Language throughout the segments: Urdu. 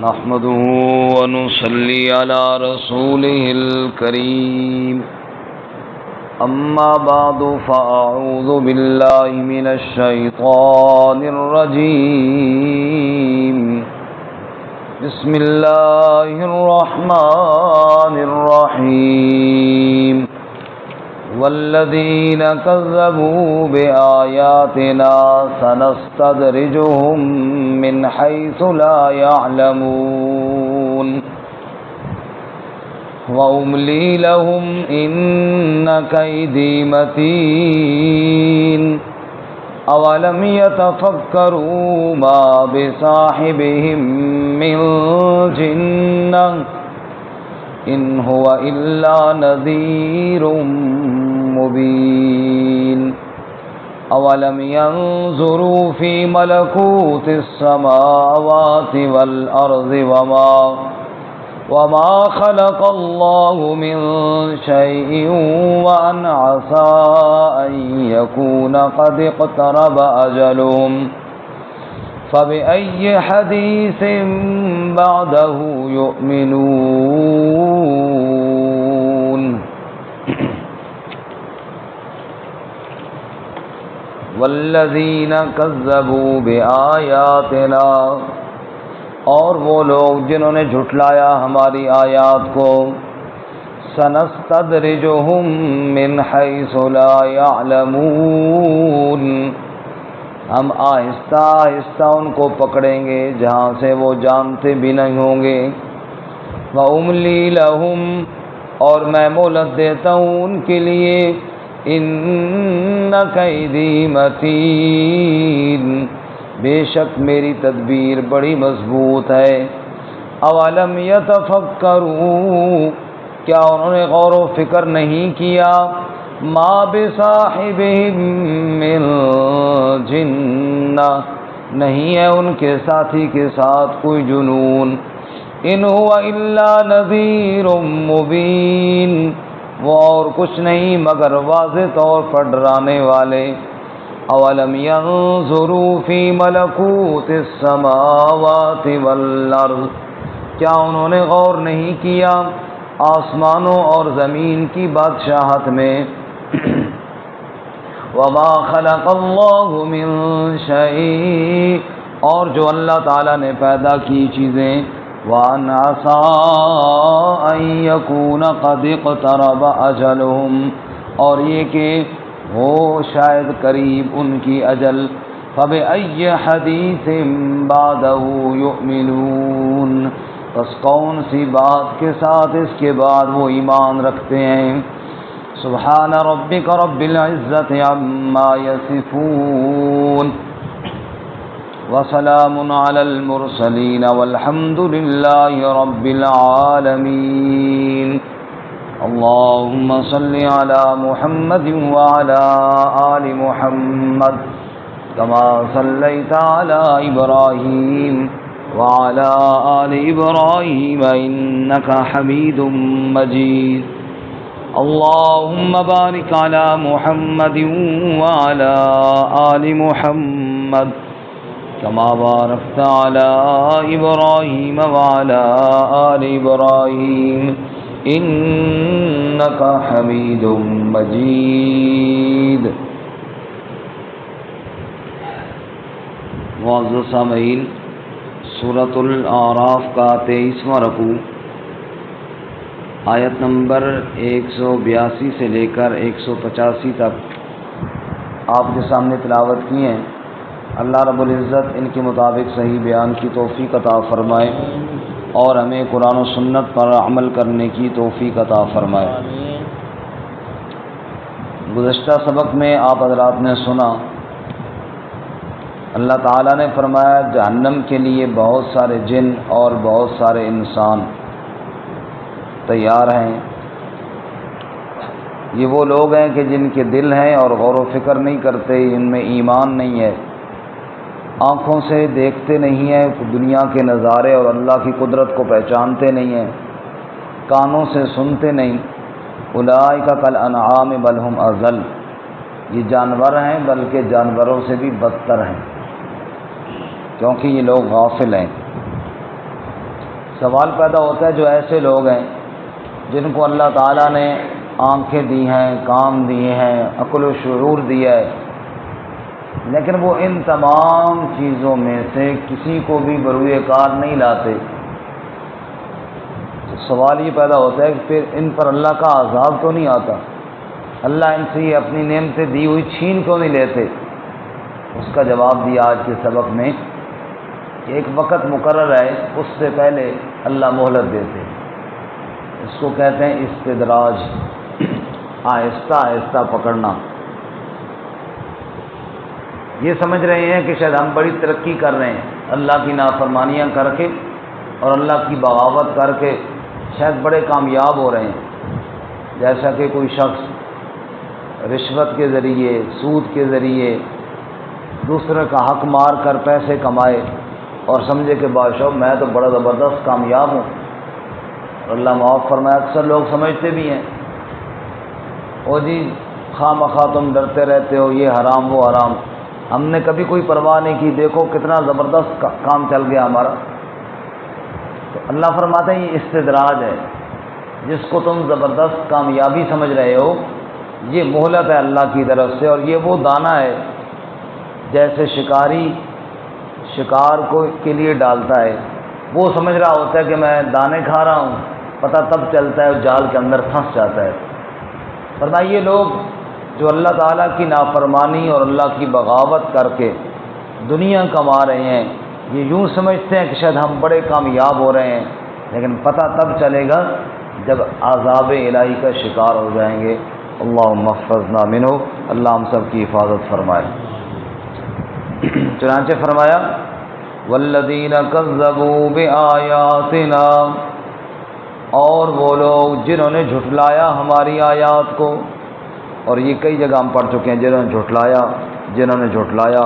نحمده ونصلي على رسوله الكريم أما بعد فأعوذ بالله من الشيطان الرجيم بسم الله الرحمن الرحيم والذين كذبوا بآياتنا سنستدرجهم من حيث لا يعلمون وأملي لهم إن كيدي متين أولم يتفكروا ما بصاحبهم من جنة إن هو إلا نذير مبين أولم ينظروا في ملكوت السماوات والأرض وما خلق الله من شيء وأن عسى أن يكون قد اقترب أجلهم فبأي حديث بعده يؤمنون والذین کذبوا بآیاتنا، اور وہ لوگ جنہوں نے جھٹلایا ہماری آیات کو، سنستدرجہم من حیث لا یعلمون، ہم آہستہ آہستہ ان کو پکڑیں گے جہاں سے وہ جانتے بھی نہیں ہوں گے، وَأُمْلِي لَهُمْ، اور میں مہلت دیتا ہوں ان کے لیے، ان کیدی متین، بے شک میری تدبیر بڑی مضبوط ہے۔ اولم یتفکروا، کیا انہوں نے غور و فکر نہیں کیا، ما بصاحبہم من جنہ، نہیں ہے ان کے ساتھی کے ساتھ کوئی جنون، ان هو الا نذیر مبین، وہ اور کچھ نہیں مگر واضح طور پر ڈرانے والے۔ اولم ينظروا في ملکوت السماوات والارض، کیا انہوں نے غور نہیں کیا آسمانوں اور زمین کی بادشاہت میں، وما خلق اللہ من شیء، اور جو اللہ تعالیٰ نے پیدا کی چیزیں، وَأَنْ عَسَىٰ أَن يَكُونَ قَدِ اقْتَرَبَ أَجَلُهُمْ، اور یہ کہ ہو شاید قریب ان کی اجل، فَبِأَيِّ حَدِيثٍ بَعْدَهُ يُؤْمِنُونَ، پس کون سی بات کے ساتھ اس کے بعد وہ ایمان رکھتے ہیں۔ سبحان ربک رب العزت عما یصفون وسلام علی المرسلین والحمد للہ رب العالمین۔ اللہم صل علی محمد وعلی آل محمد کما صلیت علی ابراہیم وعلی آل ابراہیم انک حمید مجید۔ اللہم بارک علی محمد وعلی آل محمد کما بارکت علی ابراہیم وعلی آل ابراہیم انک حمید مجید۔ معزز سامعین، سورۃ الاعراف کا 23واں رکوع آیت نمبر 182 سے لے کر 185 تک آپ کے سامنے تلاوت کی ہیں۔ اللہ رب العزت ان کے مطابق صحیح بیان کی توفیق عطا فرمائے اور ہمیں قرآن و سنت پر عمل کرنے کی توفیق عطا فرمائے۔ گزشتہ سبق میں آپ حضرات نے سنا، اللہ تعالیٰ نے فرمایا جہنم کے لیے بہت سارے جن اور بہت سارے انسان تیار ہیں۔ یہ وہ لوگ ہیں کہ جن کے دل ہیں اور غور و فکر نہیں کرتے، ان میں ایمان نہیں ہے، آنکھوں سے دیکھتے نہیں ہیں دنیا کے نظارے اور اللہ کی قدرت کو پہچانتے نہیں ہیں، کانوں سے سنتے نہیں۔ اولئک کالانعام بل ہم اضل، یہ جانور ہیں بلکہ جانوروں سے بھی بدتر ہیں، کیونکہ یہ لوگ غافل ہیں۔ سوال پیدا ہوتا ہے جو ایسے لوگ ہیں جن کو اللہ تعالیٰ نے آنکھیں دی ہیں، کان دیے ہیں، عقل و شعور دیا ہے، لیکن وہ ان تمام چیزوں میں سے کسی کو بھی بروئے کار نہیں لاتے، تو سوال یہ پیدا ہوتا ہے کہ پھر ان پر اللہ کا عذاب تو نہیں آتا؟ اللہ ان سے یہ اپنی نعمتیں دی ہوئی چھین کیوں نہیں لیتے؟ اس کا جواب دیا آج کے سبق میں کہ ایک وقت مقرر ہے، اس سے پہلے اللہ مہلت دیتے، اس کو کہتے ہیں استدراج، آہستہ آہستہ پکڑنا۔ یہ سمجھ رہے ہیں کہ شاید ہم بڑی ترقی کر رہے ہیں، اللہ کی نافرمانیاں کر کے اور اللہ کی بغاوت کر کے شاید بڑے کامیاب ہو رہے ہیں، جیسا کہ کوئی شخص رشوت کے ذریعے، سود کے ذریعے دوسرے کا حق مار کر پیسے کمائے اور سمجھے کہ بادشاہ میں تو بڑا زبردست کامیاب ہوں، اور اللہ معاف فرمائے اکثر لوگ سمجھتے بھی ہیں او جی خواہ مخواہ تم ڈرتے رہتے ہو، یہ حرام وہ حرام، ہم نے کبھی کوئی پرواہ نہیں کی، دیکھو کتنا زبردست کام چل گیا ہمارا۔ تو اللہ فرماتے ہیں یہ استدراج ہے، جس کو تم زبردست کامیابی سمجھ رہے ہو یہ مہلت ہے اللہ کی طرف سے، اور یہ وہ دانہ ہے جیسے شکاری شکار کے لیے ڈالتا ہے، وہ سمجھ رہا ہوتا ہے کہ میں دانے کھا رہا ہوں، پتہ تب چلتا ہے جال کے اندر پھنس جاتا ہے۔ فرمایا یہ لوگ جو اللہ تعالیٰ کی نافرمانی اور اللہ کی بغاوت کر کے دنیا کما رہے ہیں، یہ یوں سمجھتے ہیں کہ شاید ہم بڑے کامیاب ہو رہے ہیں، لیکن پتہ تب چلے گا جب عذاب الہی کا شکار ہو جائیں گے۔ اللہم احفظنا منہ، اللہ ہم سب کی حفاظت فرمائے۔ چنانچہ فرمایا والذین کذبوا بآیاتنا، اور وہ لوگ جنہوں نے جھٹلایا ہماری آیات کو، اور یہ کئی جگہ ہم پڑھ چکے ہیں، جنہوں نے جھٹلایا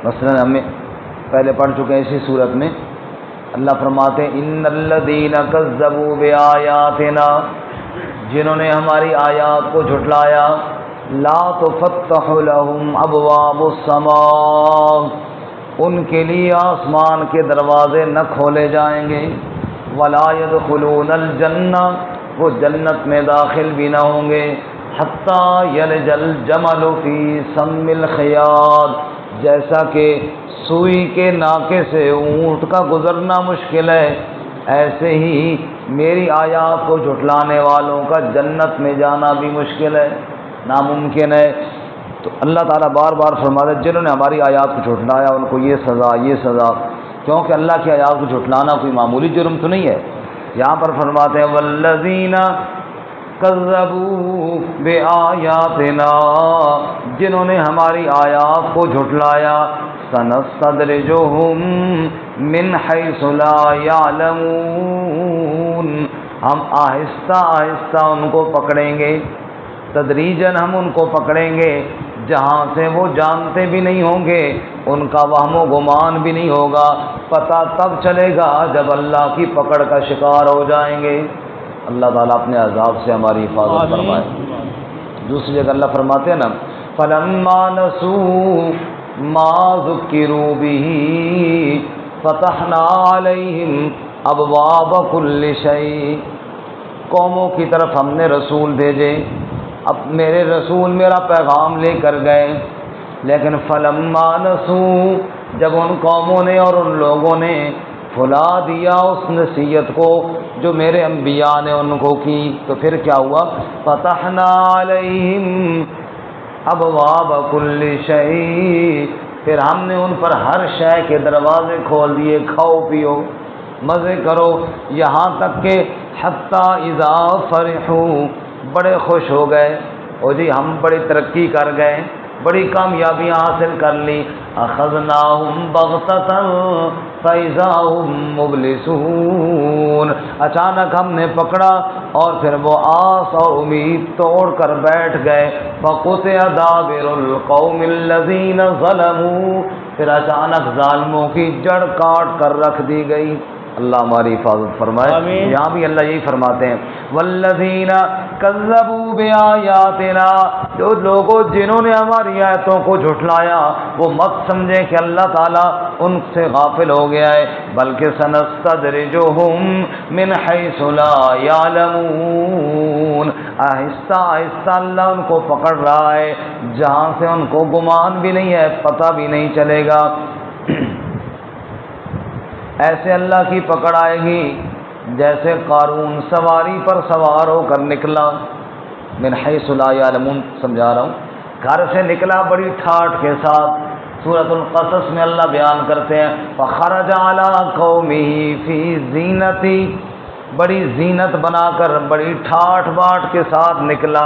مثلا ہمیں پہلے پڑھ چکے ہیں اسی صورت میں، اللہ فرماتے ہیں ان الذین کذبوا بآیاتنا، جنہوں نے ہماری آیات کو جھٹلایا، لا تفتح لهم ابواب السماء، ان کے لیے آسمان کے دروازے نہ کھولے جائیں گے، ولا يدخلون الجنہ، وہ جنت میں داخل بھی نہ ہوں گے، حتی یلج الجمل فی سم الخیاط، جیسا کہ سوئی کے ناکے سے اونٹ کا گزرنا مشکل ہے، ایسے ہی میری آیات کو جھٹلانے والوں کا جنت میں جانا بھی مشکل ہے، ناممکن ہے۔ تو اللہ تعالیٰ بار بار فرماتا ہے جنہوں نے ہماری آیات کو جھٹلایا ان کو یہ سزا، کیونکہ اللہ کی آیات کو جھٹلانا کوئی معمولی جرم تو نہیں ہے۔ یہاں پر فرماتے ہیں والذین کذبوا بآیاتنا، جنہوں نے ہماری آیات کو جھٹلایا، سنستدرجہم من حیث لا یعلمون، ہم آہستہ آہستہ ان کو پکڑیں گے، تدریجاً ہم ان کو پکڑیں گے جہاں سے وہ جانتے بھی نہیں ہوں گے، ان کا وہم و گمان بھی نہیں ہوگا، پتہ تب چلے گا جب اللہ کی پکڑ کا شکار ہو جائیں گے۔ اللہ تعالیٰ اپنے عذاب سے ہماری حفاظت فرمائے۔ دوسری جگہ اللہ فرماتے ہیں نا فلما نسوا ما ذکروا به فتحنا علیہم ابواب کل شیء، قوموں کی طرف ہم نے رسول بھیجے، اب میرے رسول میرا پیغام لے کر گئے، لیکن فلما نسوا، جب ان قوموں نے اور ان لوگوں نے بھلا دیا اس نصیحت کو جو میرے انبیاء نے ان کو کی، تو پھر کیا ہوا؟ فتحنا علیہم ابواب کل شیء، پھر ہم نے ان پر ہر شے کے دروازے کھول دیے، کھاؤ پیو مزے کرو، یہاں تک کہ حتی اذا فرحوا، بڑے خوش ہو گئے، اور جی ہم بڑی ترقی کر گئے، بڑی کامیابیاں حاصل کر لی، اخذناہم بغتۃ فاذا ہم مبلسون، اچانک ہم نے پکڑا اور پھر وہ آس اور امید توڑ کر بیٹھ گئے، فقطع دابر القوم الذین ظلموا، پھر اچانک ظالموں کی جڑ کاٹ کر رکھ دی گئی۔ اللہ ہماری حفاظت فرمائے۔ یہاں بھی اللہ یہی فرماتے ہیں والذین کذبوا بآیاتنا، جو لوگوں جنہوں نے ہماری آیتوں کو جھٹلایا وہ مت سمجھیں کہ اللہ تعالیٰ ان سے غافل ہو گیا ہے، بلکہ سنستدرجہم من حیث لا یعلمون، آہستہ آہستہ اللہ ان کو پکڑ رہا ہے جہاں سے ان کو گمان بھی نہیں ہے، پتہ بھی نہیں چلے گا۔ ایسے اللہ کی پکڑ آئے گی جیسے قارون سواری پر سوار ہو کر نکلا، من حیث لا یعلمون سمجھا رہا ہوں، گھر سے نکلا بڑی ٹھاٹھ کے ساتھ۔ سورۃ القصص میں اللہ بیان کرتے ہیں فخرج علی قومہ فی زینتی، بڑی زینت بنا کر بڑی ٹھاٹھ باٹھ کے ساتھ نکلا،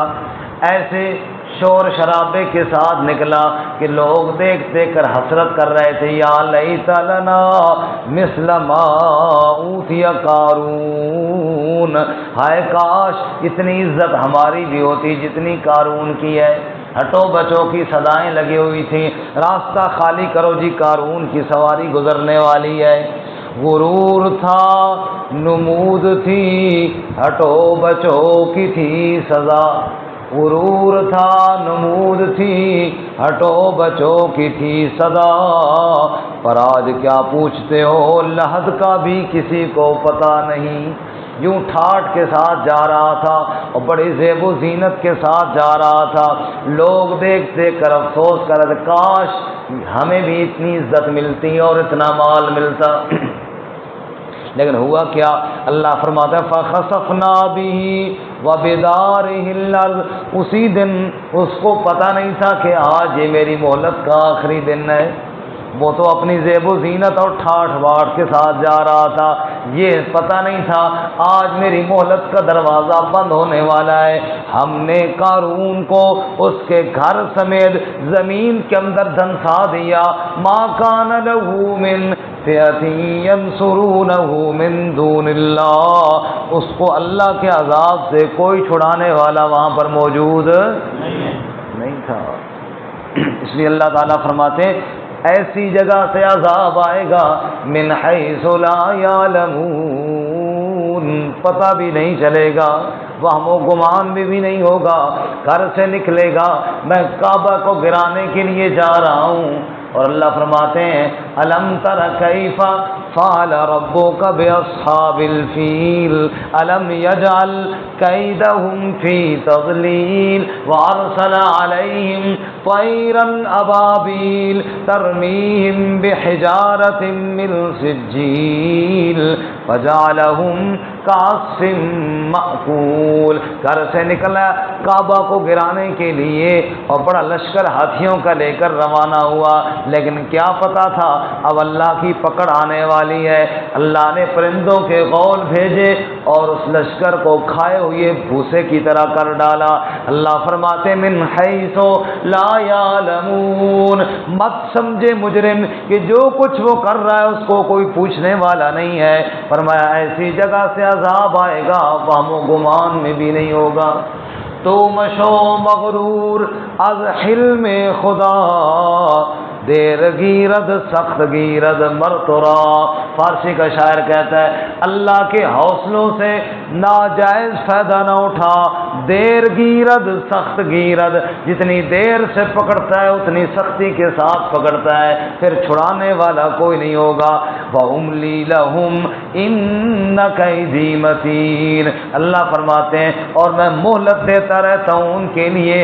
ایسے شور شرابے کے ساتھ نکلا کہ لوگ دیکھ دیکھ کر حسرت کر رہے تھے، یا لیت لنا مثل ما اوتی قارون، ہائے کاش اتنی عزت ہماری بھی ہوتی جتنی قارون کی ہے۔ ہٹو بچوں کی صدائیں لگی ہوئی تھیں، راستہ خالی کرو جی، قارون کی سواری گزرنے والی ہے۔ غرور تھا، نمود تھی، ہٹو بچوں کی تھی سزا۔ غرور تھا، نمود تھی، ہٹو بچوں کی تھی سزا، پر آج کیا پوچھتے ہو، لحد کا بھی کسی کو پتہ نہیں۔ یوں ٹھاٹھ کے ساتھ جا رہا تھا اور بڑی زیب و زینت کے ساتھ جا رہا تھا، لوگ دیکھ دیکھ کر افسوس کر رہے تھے کاش ہمیں بھی اتنی عزت ملتی اور اتنا مال ملتا۔ لیکن ہوا کیا، اللہ فرماتا ہے فَخَسَفْنَا بِهِ وَبِدَارِهِ الْأَرْضَ، اسی دن اس کو پتہ نہیں تھا کہ آج یہ میری مہلت کا آخری دن ہے۔ وہ تو اپنی زیب و زینت اور ٹھاٹھ باٹھ کے ساتھ جا رہا تھا، یہ پتہ نہیں تھا آج میری مہلت کا دروازہ بند ہونے والا ہے۔ ہم نے قارون کو اس کے گھر سمیت زمین کے اندر دھنسا دیا، مَا كَانَ لَهُ مِن فِئَةٍ يَنصُرُونَهُ مِن دُونِ اللَّهِ، اس کو اللہ کے عذاب سے کوئی چھڑانے والا وہاں پر موجود نہیں تھا۔ اس لیے اللہ تعالیٰ فرماتے ہیں ایسی جگہ سے عذاب آئے گا من حیث لا یعلمون، پتہ بھی نہیں چلے گا، وہم و گمان بھی نہیں ہوگا۔ گھر سے نکلے گا میں کعبہ کو گرانے کے لیے جا رہا ہوں، اور اللہ فرماتے ہیں الم تر کیف فعل ربک باصحاب الفیل الم یجعل کیدہم فی تضلیل وارسل علیہم طیرا ابابیل ترمیہم بحجارۃ من سجیل فجعلہم کعصف مأکول۔ گھر سے نکلا کعبہ کو گرانے کے لیے اور بڑا لشکر ہاتھیوں کا لے کر روانہ ہوا، لیکن کیا پتا تھا اب اللہ کی پکڑ آنے والی ہے۔ اللہ نے پرندوں کے غول بھیجے اور اس لشکر کو کھائے ہوئے بھوسے کی طرح کر ڈالا۔ اللہ فرماتے من حیث لا یعلمون، مت سمجھے مجرم کہ جو کچھ وہ کر رہا ہے اس کو کوئی پوچھنے والا نہیں ہے۔ فرمایا ایسی جگہ سے عذاب آئے گا وہم و گمان میں بھی نہیں ہوگا۔ تو مشو مغرور از حلم خدا، دیر گیرد سخت گیرد مرترا۔ فارسی کا شاعر کہتا ہے اللہ کے حوصلوں سے ناجائز فائدہ نہ اٹھا، دیر گیرد سخت گیرد، جتنی دیر سے پکڑتا ہے اتنی سختی کے ساتھ پکڑتا ہے، پھر چھڑانے والا کوئی نہیں ہوگا۔ وَأُمْلِي لَهُمْ إِنَّ كَيْدِي مَتِينٌ، اللہ فرماتے ہیں اور میں مہلت دیتا رہتا ہوں ان کے لیے،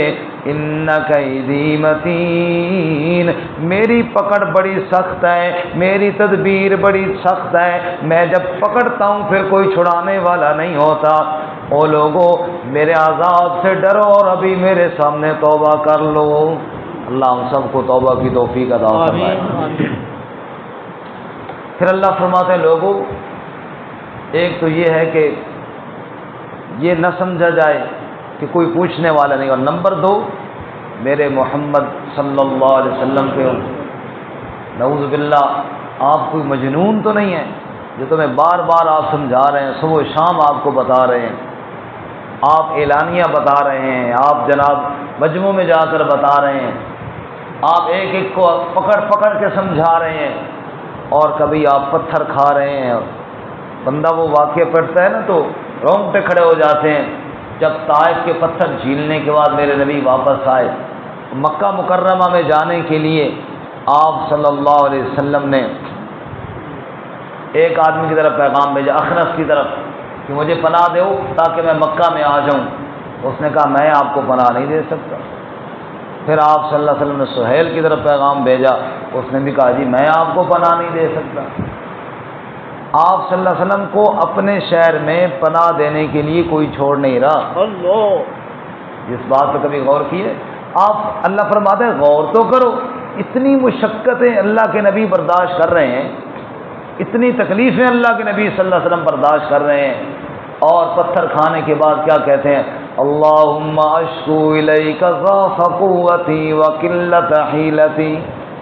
ان کیدی متین، میری پکڑ بڑی سخت ہے، میری تدبیر بڑی سخت ہے، میں جب پکڑتا ہوں پھر کوئی چھڑانے والا نہیں ہوتا۔ او لوگوں میرے عذاب سے ڈرو اور ابھی میرے سامنے توبہ کر لو۔ اللہ ہم سب کو توبہ کی توفیق عطا فرمائے۔ پھر اللہ فرماتے ہیں لوگوں ایک تو یہ ہے کہ یہ نہ سمجھا جائے کہ کوئی پوچھنے والا نہیں، اور نمبر دو میرے محمد صلی اللہ علیہ وسلم کے نعوذ باللہ آپ کوئی مجنون تو نہیں ہے جو تمہیں بار بار آپ سمجھا رہے ہیں، صبح و شام آپ کو بتا رہے ہیں، آپ اعلانیہ بتا رہے ہیں، آپ جناب مجموع میں جا کر بتا رہے ہیں، آپ ایک ایک کو پکڑ پکڑ کے سمجھا رہے ہیں، اور کبھی آپ پتھر کھا رہے ہیں۔ بندہ وہ واقعہ پڑھتا ہے نا تو رونگٹے کھڑے ہو جاتے ہیں جب طائف کے پتھر جھیلنے کے بعد میرے نبی واپس آئے، مکہ مکرمہ میں جانے کے لیے آپ صلی اللہ علیہ وسلم نے ایک آدمی کی طرف پیغام بھیجا، اخنس کی طرف، کہ مجھے پناہ دو تاکہ میں مکہ میں آ جاؤں۔ اس نے کہا میں آپ کو پناہ نہیں دے سکتا۔ پھر آپ صلی اللہ علیہ وسلم نے سہیل کی طرف پیغام بھیجا، اس نے بھی کہا جی میں آپ کو پناہ نہیں دے سکتا۔ آپ صلی اللہ علیہ وسلم کو اپنے شہر میں پناہ دینے کے لیے کوئی چھوڑ نہیں رہا۔ اللہ، اس بات پہ کبھی غور کیے؟ آپ اللہ فرماتے ہیں غور تو کرو، اتنی مشقتیں اللہ کے نبی برداشت کر رہے ہیں، اتنی تکلیفیں اللہ کے نبی صلی اللہ علیہ وسلم برداشت کر رہے ہیں، اور پتھر کھانے کے بعد کیا کہتے ہیں؟ اللہم اشکو الیک ضعف قوتی وقلت حیلتی۔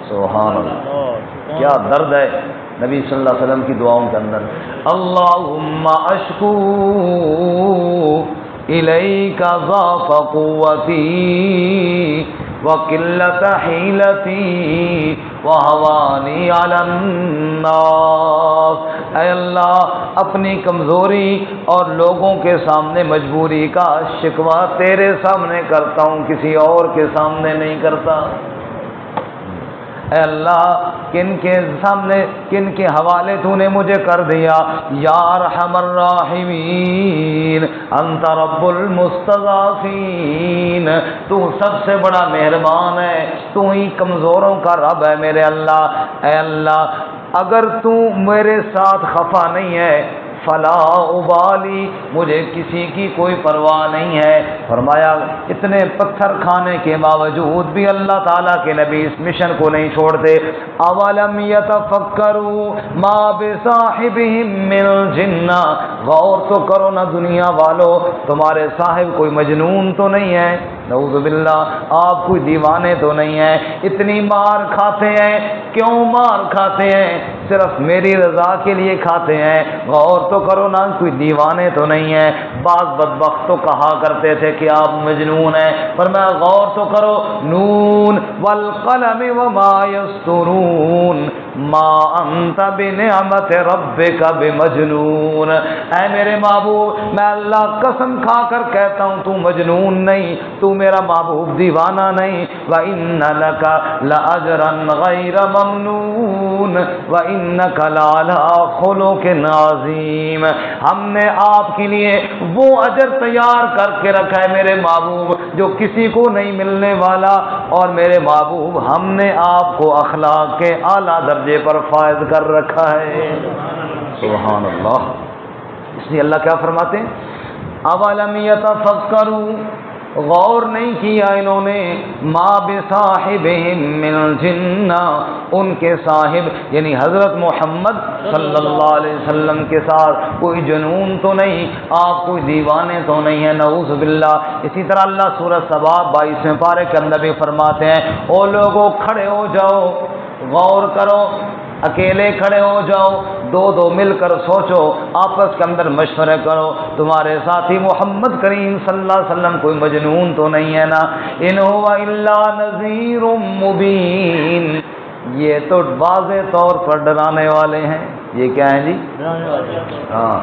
سبحان اللہ، کیا درد ہے نبی صلی اللہ علیہ وسلم کی دعاؤں کے اندر۔ اللہم اشکو الیک ضعف قوتی وقلت حیلتی وہوانی علی الناس۔ اے اللہ، اپنی کمزوری اور لوگوں کے سامنے مجبوری کا شکوہ تیرے سامنے کرتا ہوں، کسی اور کے سامنے نہیں کرتا۔ اے اللہ، کن کے سامنے، کن کے حوالے تو نے مجھے کر دیا؟ یا ارحم الراحمین انت رب المستضعفین، تو سب سے بڑا مہربان ہے، تو ہی کمزوروں کا رب ہے میرے اللہ۔ اے اللہ، اگر تو میرے ساتھ خفا نہیں ہے فلا ابالی، مجھے کسی کی کوئی پرواہ نہیں ہے۔ فرمایا اتنے پتھر کھانے کے باوجود بھی اللہ تعالیٰ کے نبی اس مشن کو نہیں چھوڑتے۔ اولم یتفکروا ما بصاحبہم من جنہ، غور تو کرو نا دنیا والو، تمہارے صاحب کوئی مجنون تو نہیں ہے؟ نعوذ باللہ، آپ کوئی دیوانے تو نہیں ہیں؟ اتنی مار کھاتے ہیں، کیوں مار کھاتے ہیں؟ صرف میری رضا کے لیے کھاتے ہیں؟ غور تو کرو نا، کوئی دیوانے تو نہیں ہیں؟ بعض بدبخت تو کہا کرتے تھے کہ آپ مجنون ہیں، پر میں غور تو کرو، نون والقلم وما یسطرون ما انت بنعمت ربک بمجنون۔ اے میرے محبوب، میں اللہ قسم کھا کر کہتا ہوں تو مجنون نہیں، تو میرا محبوب دیوانہ نہیں۔ وَإِنَّ لَكَ لَأَجْرًا غَيْرَ مَمْنُونٍ وَإِنَّكَ لَعَلَىٰ خُلُقٍ عَظِيمٍ، ہم نے آپ کے لیے وہ اجر تیار کر کے رکھا ہے میرے محبوب جو کسی کو نہیں ملنے والا، اور میرے محبوب ہم نے آپ کو اخلاق کے اعلیٰ درجے پر فائز کر رکھا ہے۔ سبحان اللہ۔ اس لیے اللہ کیا فرماتے ہیں؟ اولم یتفکروا، غور نہیں کیا انہوں نے، ما بصاحبہم من جنہ، ان کے صاحب یعنی حضرت محمد صلی اللہ علیہ وسلم کے ساتھ کوئی جنون تو نہیں، آپ کوئی دیوانے تو نہیں ہیں، نعوذ باللہ۔ اسی طرح اللہ سورہ سبا 22ویں پارے کے اندر بھی فرماتے ہیں، او لوگوں کھڑے ہو جاؤ، غور کرو، اکیلے کھڑے ہو جاؤ، دو دو مل کر سوچو، آپس کے اندر مشورے کرو، تمہارے ساتھی محمد کریم صلی اللہ علیہ وسلم کوئی مجنون تو نہیں ہے نا؟ ان هو الا نذیر مبین، یہ تو واضح طور پر ڈرانے والے ہیں۔ یہ کیا ہیں جی؟ ہاں،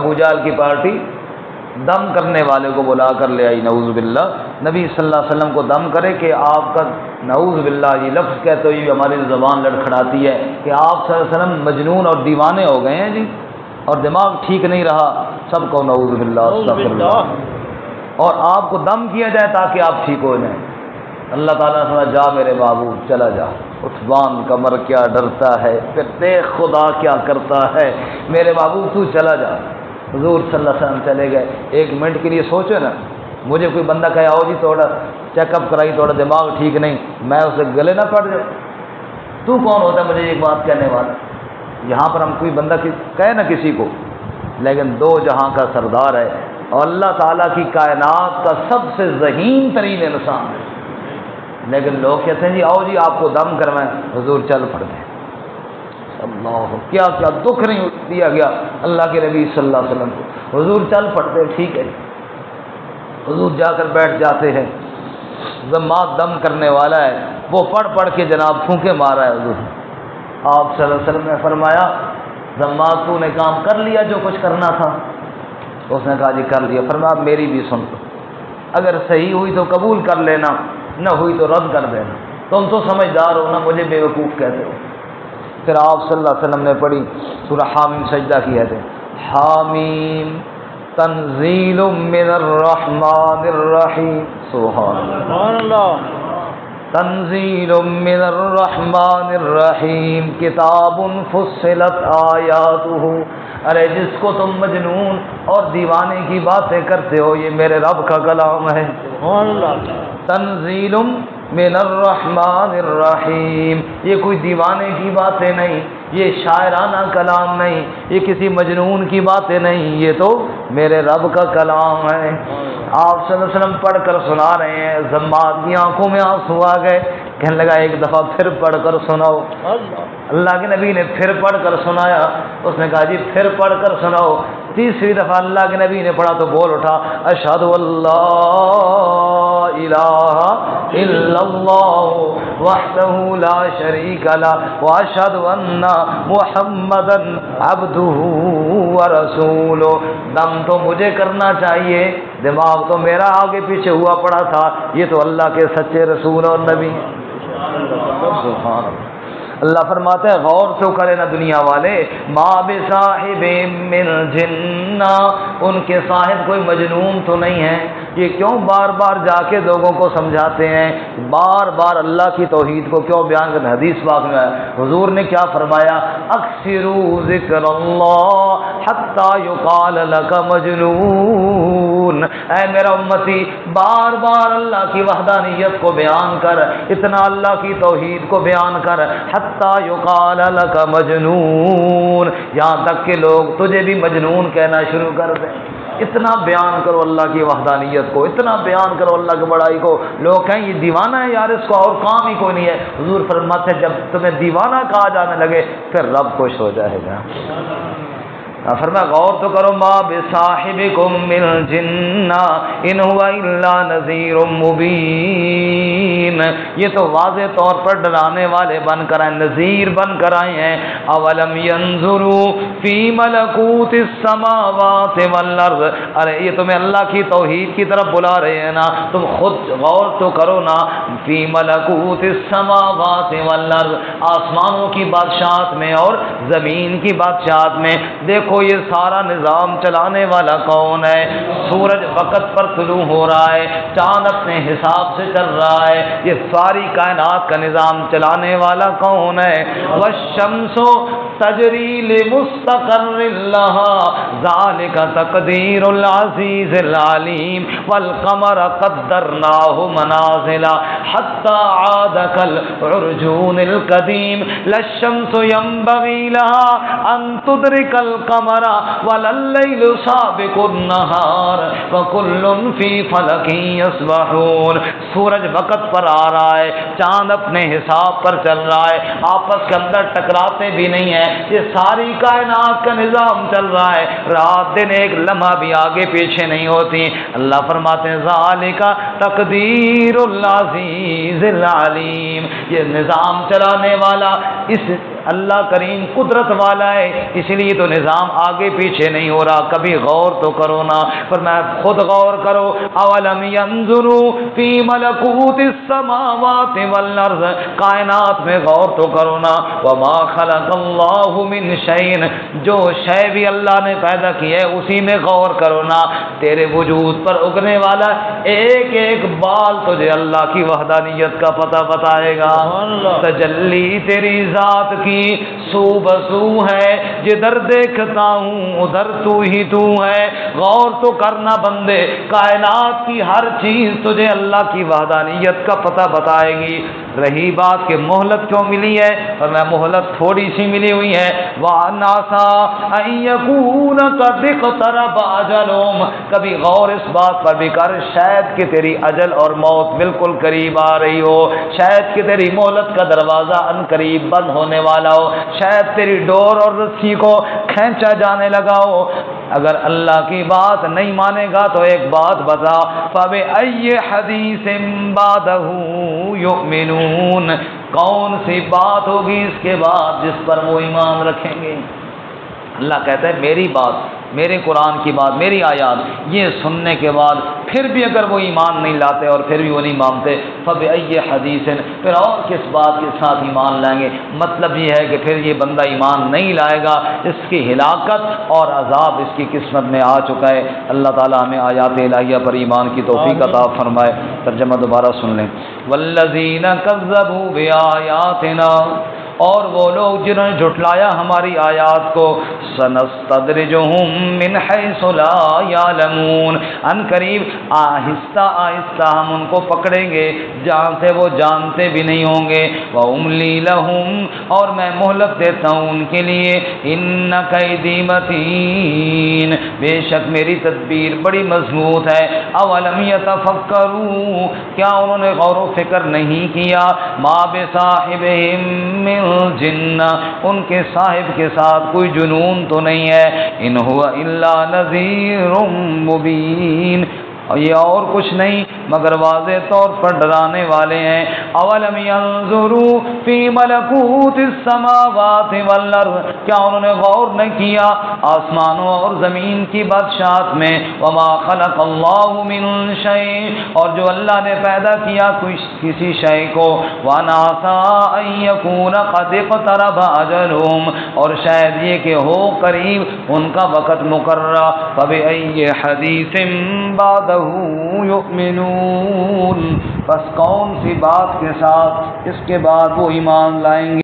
ابو جہل کی پارٹی دم کرنے والے کو بلا کر لے آئی، نعوذ باللہ۔ نبی صلی اللہ علیہ وسلم کو دم کرے کہ آپ کا، نعوذ باللہ، یہ لفظ کہتے ہوئے ہماری زبان لڑکھڑاتی ہے کہ آپ صلی اللہ علیہ وسلم مجنون اور دیوانے ہو گئے ہیں جی، اور دماغ ٹھیک نہیں رہا، سب کو نعوذ باللہ استغفر اللہ، اور آپ کو دم کیا جائے تاکہ آپ ٹھیک ہو جائیں۔ اللہ تعالیٰ نے فرمایا جا میرے محبوب چلا جا، اٹھ باندھ کمر کیا ڈرتا ہے، پھر دیکھ خدا کیا کرتا ہے، میرے محبوب تو چلا جا۔ حضور صلی اللہ علیہ وسلم چلے گئے۔ ایک منٹ کے لیے سوچو نا، مجھے کوئی بندہ کہے آؤ جی تھوڑا چیک اپ کرائی، تھوڑا دماغ ٹھیک نہیں، میں اسے گلے نہ پڑ جاؤں؟ تو کون ہوتا ہے مجھے ایک بات کہنے والا؟ یہاں پر ہم کوئی بندہ کہے نا کسی کو، لیکن دو جہاں کا سردار ہے اور اللہ تعالیٰ کی کائنات کا سب سے ذہین ترین انسان ہے، لیکن لوگ کہتے ہیں جی آؤ جی آپ کو دم کروائیں، حضور چل پڑ گئے۔ اللہ، کیا کیا دکھ نہیں دیا گیا اللہ کے نبی صلی اللہ علیہ وسلم کو، حضور چل پڑتے، ٹھیک ہے، حضور جا کر بیٹھ جاتے ہیں۔ ذمات دم کرنے والا ہے، وہ پڑھ پڑھ کے جناب پھونکے مارا ہے حضور۔ آپ صلی اللہ علیہ وسلم نے فرمایا ذمات تو نے کام کر لیا جو کچھ کرنا تھا، تو اس نے کہا جی کر دیا. فرمایا میری بھی سن لو، اگر صحیح ہوئی تو قبول کر لینا، نہ ہوئی تو رد کر دینا. تم تو سمجھدار ہو نا، مجھے بیوقوف کہتے ہو. پھر آپ صلی اللہ علیہ وسلم نے پڑھی سورہ حامیم، سجدہ کیا تھے. حامیم تنزیل من الرحمن الرحیم. سبحان اللہ. تنزیل من الرحمن الرحیم کتاب فصلت آیاتہ. ارے جس کو تم مجنون اور دیوانے کی باتیں کرتے ہو، یہ میرے رب کا کلام ہے. تنزیل من الرحمن الرحیم، یہ کوئی دیوانے کی باتیں نہیں، یہ شاعرانہ کلام نہیں، یہ کسی مجنون کی باتیں نہیں، یہ تو میرے رب کا کلام ہے. آپ صلی اللہ علیہ وسلم پڑھ کر سنا رہے ہیں. ضماد کی آنکھوں میں آنسو آ گئے، کہنے لگا ایک دفعہ پھر پڑھ کر سناؤ. اللہ کے نبی نے پھر پڑھ کر سنایا. اس نے کہا جی پھر پڑھ کر سناؤ. تیسری دفعہ اللہ کے نبی نے پڑھا تو بول اٹھا اشہد اللہ الہ الا اللہ وحدہ لا شریک لہ واشہد ان محمدا عبدہ ورسولہ. دم تو مجھے کرنا چاہیے، دماغ تو میرا آگے پیچھے ہوا پڑا تھا، یہ تو اللہ کے سچے رسول اور نبی. سبحان اللہ. اللہ فرماتے ہیں غور تو کرے نا دنیا والے. ما بصاحب من جنہ، ان کے صاحب کوئی مجنون تو نہیں ہے. یہ کیوں بار بار جا کے لوگوں کو سمجھاتے ہیں، بار بار اللہ کی توحید کو کیوں بیان کرتے ہیں؟ حدیث پاک میں حضور نے کیا فرمایا؟ اکثروا ذکر اللہ حتی یقال لک مجنون. اے میرا امتی بار بار اللہ کی وحدانیت کو بیان کر، اتنا اللہ کی توحید کو بیان کر، حتی یقال لک مجنون، یہاں تک کہ لوگ تجھے بھی مجنون کہنا شروع کر دیں. اتنا بیان کرو اللہ کی وحدانیت کو، اتنا بیان کرو اللہ کی بڑائی کو. لوگ کہیں یہ دیوانہ ہے یار، اس کو اور کام ہی کوئی نہیں ہے. حضور فرماتے ہیں جب تمہیں دیوانہ کہا جانے لگے پھر رب خوش ہو جائے گا. فرمایا غور تو کرو. ما بصاحبکم من جنہ ان هو الا نذیر مبین، یہ تو واضح طور پر ڈرانے والے بن کر آئے، نذیر بن کر آئے ہیں. اولم ينظروا فی ملکوت السماوات والارض، ارے یہ تمہیں اللہ کی توحید کی طرف بلا رہے ہیں نا، تم خود غور تو کرو نا. فی ملکوت السماوات والارض، آسمانوں کی بادشاہت میں اور زمین کی بادشاہت میں. دیکھو یہ سارا نظام چلانے والا کون ہے؟ سورج وقت پر طلوع ہو رہا ہے، چاند اپنے حساب سے چل رہا ہے، یہ ساری کائنات کا نظام چلانے والا کون ہے؟ والشمس تجری لمستقر لها ذلك تقدیر العزیز العلیم والقمر قدرناه منازل حتى عاد كالعرجون القدیم للشمس ينبغي لها ان تدرك القمر ولا الليل سابق النهار وكل في فلك يسبحون. سورج وقت پر آ رہا ہے، چاند اپنے حساب پر چل رہا ہے، آپس کے اندر ٹکراتے بھی نہیں ہیں. یہ ساری کائنات کا نظام چل رہا ہے، رات دن ایک لمحہ بھی آگے پیچھے نہیں ہوتی. اللہ فرماتے ہیں ذالک تقدیر العزیز العلیم، یہ نظام چلانے والا اس اللہ کریم قدرت والا ہے، اس لیے تو نظام آگے پیچھے نہیں ہو رہا. کبھی غور تو کرو نا. فرمایا خود غور کرو. اولم ينظروا فی ملکوت السماوات والارض، کائنات میں غور تو کرو نا. وما خلق اللہ من شیء، جو شے بھی اللہ نے پیدا کی ہے اسی میں غور کرو نا. تیرے وجود پر اگنے والا ایک ایک بال تجھے اللہ کی وحدانیت کا پتہ بتائے گا. تجلی تیری ذات کی سو بسو ہے، جدھر دیکھتا ہوں ادھر تو ہی تو ہے. غور تو کرنا بندے، کائنات کی ہر چیز تجھے اللہ کی وحدانیت کا پتہ بتائے گی. رہی بات کہ مہلت کیوں ملی ہے، اور میں مہلت تھوڑی سی ملی ہوئی ہے. وَنَاسَا أَن يَكُونَ قَدِ اقْتَرَبَ أَجَلُهُمْ، کبھی غور اس بات پر بھی کر شاید کہ تیری اجل اور موت بالکل قریب آ رہی ہو، شاید کہ تیری مہلت کا دروازہ ان قریب بند ہونے والا ہو، شاید تیری ڈور اور رسی کو کھینچا جانے لگا ہو. اگر اللہ کی بات نہیں مانے گا تو ایک بات بتا، فَبِأَيِّ حَدِيثٍ بَعْدَهُ يُؤْمِنُونَ، کون سی بات ہوگی اس کے بعد جس پر وہ ایمان رکھیں گے؟ اللہ کہتا ہے میری بات میرے قرآن کی بات، میری آیات، یہ سننے کے بعد پھر بھی اگر وہ ایمان نہیں لاتے اور پھر بھی وہ نہیں مانتے، فبأي حدیث، پھر اور کس بات کے ساتھ ایمان لائیں گے؟ مطلب یہ ہے کہ پھر یہ بندہ ایمان نہیں لائے گا، اس کی ہلاکت اور عذاب اس کی قسمت میں آ چکا ہے۔ اللہ تعالیٰ ہمیں آیات الہیہ پر ایمان کی توفیق عطا فرمائے۔ ترجمہ دوبارہ سن لیں۔ والذین کذبوا بآیاتنا، اور وہ لوگ جنہوں نے جھٹلایا ہماری آیات کو، سنستدرجہم من حیث لا یعلمون، ان قریب آہستہ آہستہ ہم ان کو پکڑیں گے جہاں سے وہ جانتے بھی نہیں ہوں گے، واملی لہم، اور میں مہلت دیتا ہوں ان کے لیے، ان کیدی متین، بے شک میری تدبیر بڑی مضبوط ہے۔ اولم یتفکروا، کیا انہوں نے غور و فکر نہیں کیا، ما بصاحبہم من جنہ، ان کے صاحب کے ساتھ کوئی جنون تو نہیں ہے، ان هو الا نذیر مبین، اور یہ اور کچھ نہیں مگر واضح طور پر ڈرانے والے ہیں۔ اولم ينظروا فی ملکوت السماوات والارض، کیا انہوں نے غور نہ کیا آسمانوں اور زمین کی بادشاہت میں، وما خلق اللہ من شیء، اور جو اللہ نے پیدا کیا کسی شے کو، وَنَعْسَىٰ أَن يَكُونَ قَدِ اقْتَرَبَ أَجَلُهُمْ، اور شاید یہ کہ ہو قریب ان کا وقت مقررہ، فَبِأَيِّ حَدِيثٍ بَعْدَهُ يُؤْمِنُونَ، بس کون سی بات کے ساتھ اس کے بعد وہ ایمان لائیں گے؟